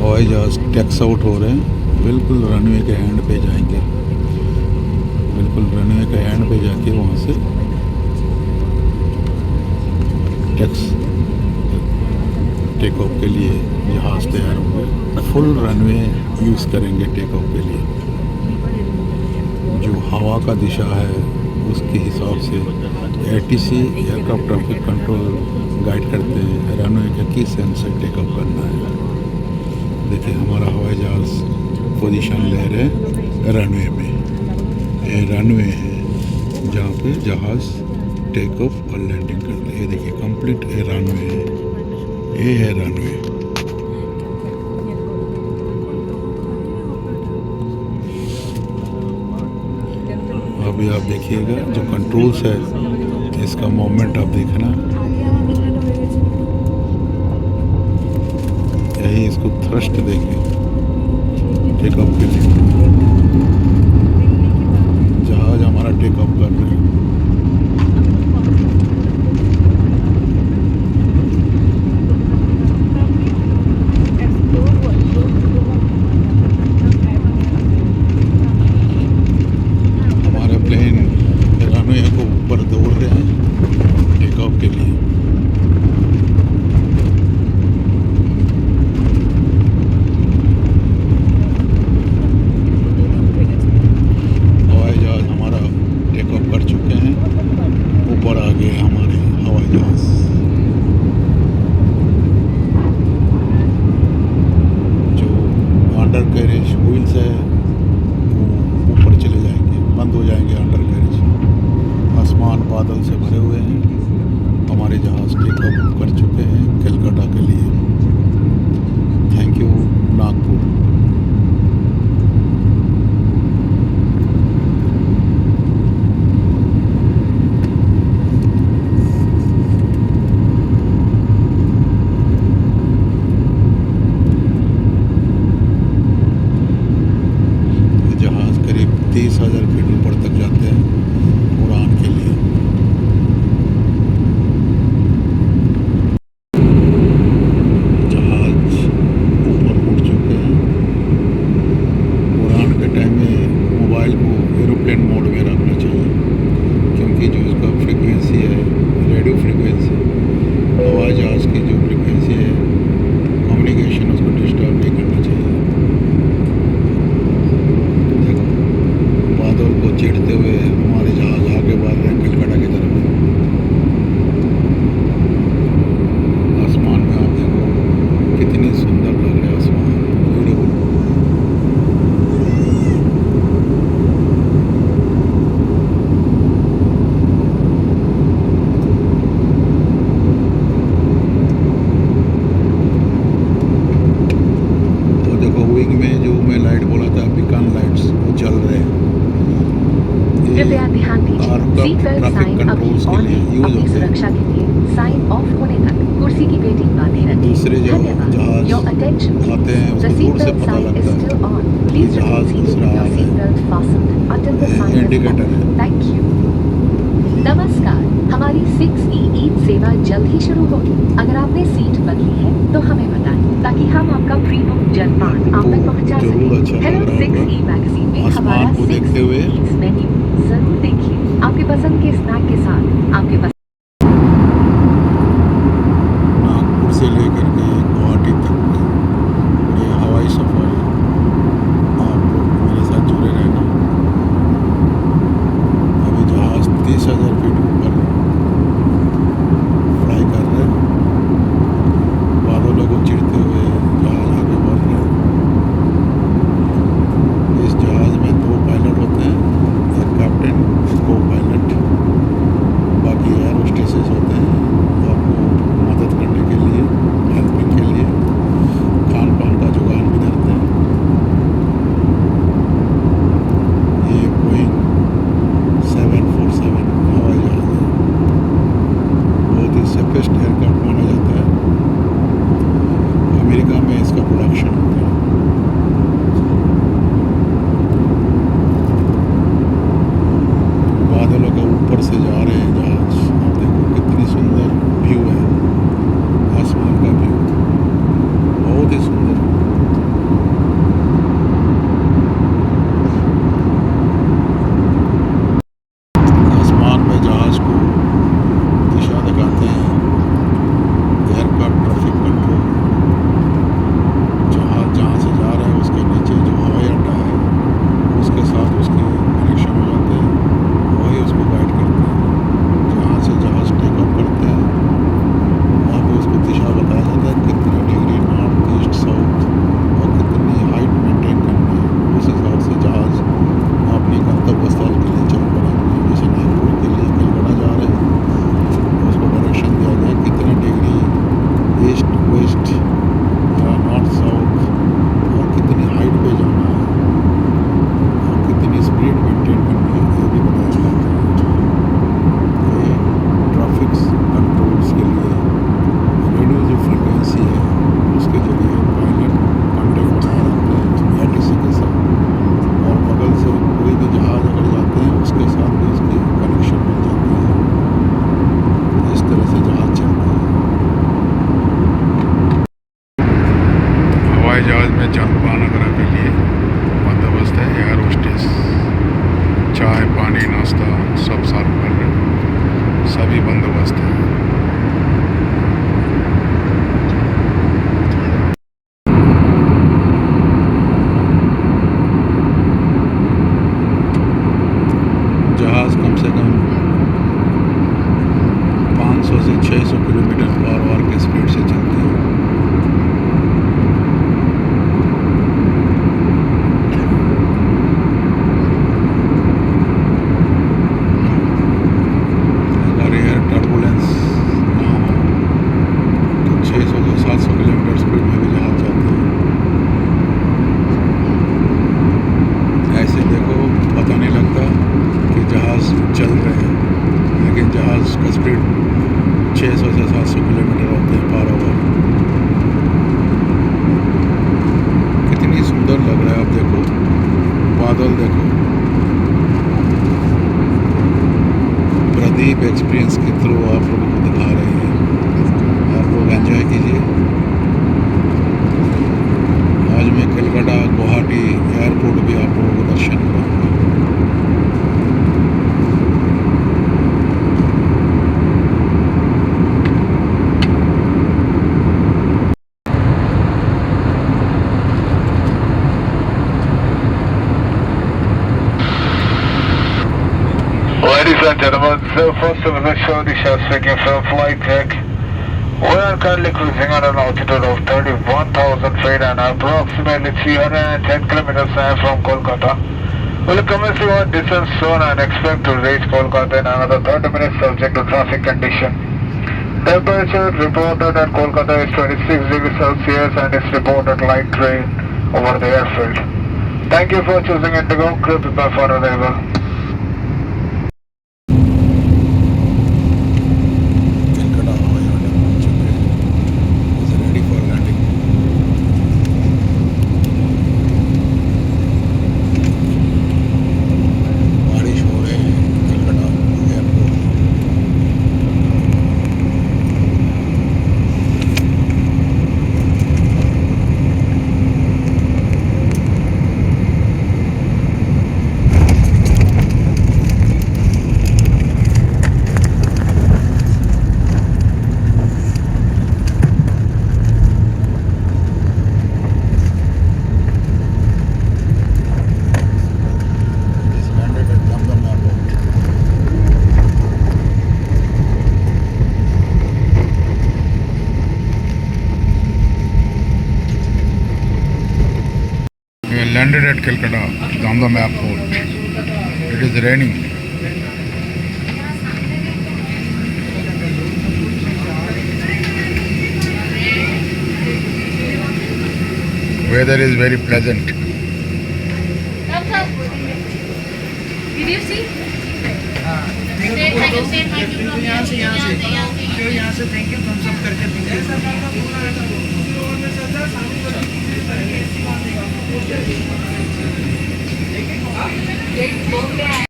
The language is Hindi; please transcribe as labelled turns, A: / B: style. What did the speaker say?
A: हवाई जहाज़ टैक्स आउट हो रहे हैं, बिल्कुल रनवे के एंड पे जाएंगे। बिल्कुल रनवे के एंड पे जाके वहाँ से टैक्स टेक ऑफ के लिए जहाज़ तैयार होंगे। फुल रनवे यूज़ करेंगे टेक ऑफ के लिए। जो हवा का दिशा है उसके हिसाब से ATC aircraft traffic control guide करते हैं रनवे के किस सेंस से टेक ऑफ करना है। देखिए हमारा हवाई जहाज़ पोजीशन ले रहे रनवे में। ये रनवे है जहाँ पे जहाज़ टेक ऑफ और लैंडिंग करते हैं। ये देखिए कंप्लीट ये रनवे है, ये है रनवे। अभी आप देखिएगा जो कंट्रोल्स है इसका मोमेंट आप देखना, यही इसको थ्रस्ट देंगे टेक ऑफ के लिए। जहाज हमारा टेक ऑफ कर रहे हैं। हमारे प्लेन रनवे को ऊपर दौड़ रहे हैं टेक ऑफ के लिए। ऊपर आ गए हमारे हवाई जहाज़। जो अंडर कैरेज व्हील्स है वो ऊपर चले जाएंगे, बंद हो जाएंगे अंडर कैरेज। आसमान बादल से भरे हुए हैं। हमारे जहाज़ टेक ऑफ कर चुके हैं कलकत्ता के लिए। Thank you Nagpur. जहाज़ करीब 30,000 फीट ऊपर तक जाते हैं उड़ान के लिए। जहाज़ ऊपर उड़ चुके हैं। उड़ान के टाइम में मोबाइल को एरोप्लेन मोड में रखना चाहिए, क्योंकि जो इसका फ्रीक्वेंसी है रेडियो फ्रीक्वेंसी, हवाई जहाज़ की जो फ्रीक्वेंसी है कम्युनिकेशन उसको डिस्टर्ब नहीं करना चाहिए। बादल को चिढ़ते हुए हमारे जहाज़ आगे बढ़ रहे हैं कलकत्ता की तरफ। आसमान में आप देखो कितनी सुंदर लग रहा है आसमान, ब्यूटीफुल। तो देखो विंग में जो मैं लाइट बोला था बीकन लाइट्स वो चल रहे हैं।
B: कृपया ध्यान दीजिए, सीट बेल्ट साइन अभी ऑन है। अपनी सुरक्षा के लिए साइन ऑफ होने तक कुर्सी की पेटी बांधे रखें।
A: दूसरे जहाज
B: Your attention
A: आते हैं
B: please. The
A: उसको दूर
B: seat
A: से
B: belt
A: पता
B: sign is
A: लगता
B: still
A: है
B: on.
A: कि
B: Please remain
A: जहाज
B: seated
A: दूसरा
B: with your
A: आ रहा
B: seat
A: है।
B: belt fastened until the sign is
A: indicator
B: off.
A: है।
B: Thank you. नमस्कार, हमारी 6E ईद सेवा जल्द ही शुरू होगी। अगर आपने सीट बदली है तो हमें बताएं ताकि हम आपका प्री बुक जलपान आप तक पहुंचा
A: जरूर
B: सकें।
A: अच्छा
B: हेलो
A: लग रहा
B: 6E
A: होगा।
B: मैगजीन में
A: आसमान
B: हमारा
A: को
B: 6
A: देखते हुए
B: Eats मेन्यू जरूर देखिए। आपके पसंद के स्नैक के साथ आपके
A: नागपुर से लेकर के गुवाहाटी तक ये हवाई सफ़र आप लोग मेरे साथ जुड़े रहना। अभी जहाज़ 30,000 फीट ऊपर फ्लाई कर रहे हैं। बादलों को चिढ़ते हुए जहाज़ आगे बढ़ रहे हैं। इस जहाज़ में 2 पायलट होते हैं, एक कैप्टन एक को पायलट, बाकी एयर हवाई जहाज़ में जलपान वगैरह के लिए बंदोबस्त है। एयर होस्टेस चाय पानी नाश्ता सब सर्व कर रहे हैं, सभी बंदोबस्त है। जहाज़ कम से कम 500 से 600 किलोमीटर पर आवर के स्पीड से चलते हैं। अगर एयर टर्बुलेंस ना हो तो 600 से 700 किलोमीटर स्पीड में भी जहाज़ चलते हैं। ऐसे देखो पता नहीं लगता कि जहाज़ चल रहे हैं, लेकिन जहाज़ का स्पीड 600 से 700 किलोमीटर होते हैं पर आवर। कितनी सुंदर लग रहा है, आप देखो बादल देखो। प्रदीप एक्सपीरियंस के थ्रू आप लोगों को दिखा रहे हैं, आप लोग एंजॉय कीजिए। आज मैं कलकत्ता गुवाहाटी एयरपोर्ट भी आप लोगों को दर्शन कराऊंगा।
C: Ladies and gentlemen, so first of all, Shodi Shah speaking from flight deck. We are currently cruising at an altitude of 31,000 feet and approximately 310 kilometers from Kolkata. We'll commence our descent soon and expect to reach Kolkata in another 30 minutes subject to traffic condition. Temperature reported at Kolkata is 26 degrees Celsius and is reported light rain over the airfield. Thank you for choosing Indigo. Crew prepare for arrival.
A: Calcutta हवाई अड्डा पहुंच चुके हैं, इज रेडी फॉर लैंडिंग। बारिश हो रही है Calcutta airport. It is landed at Dum Airport. We landed at Calcutta, Dum Airport. It is raining. Weather is very pleasant.
D: Did you see?
E: यहाँ से थैंक यू थम्स अप करके
D: Go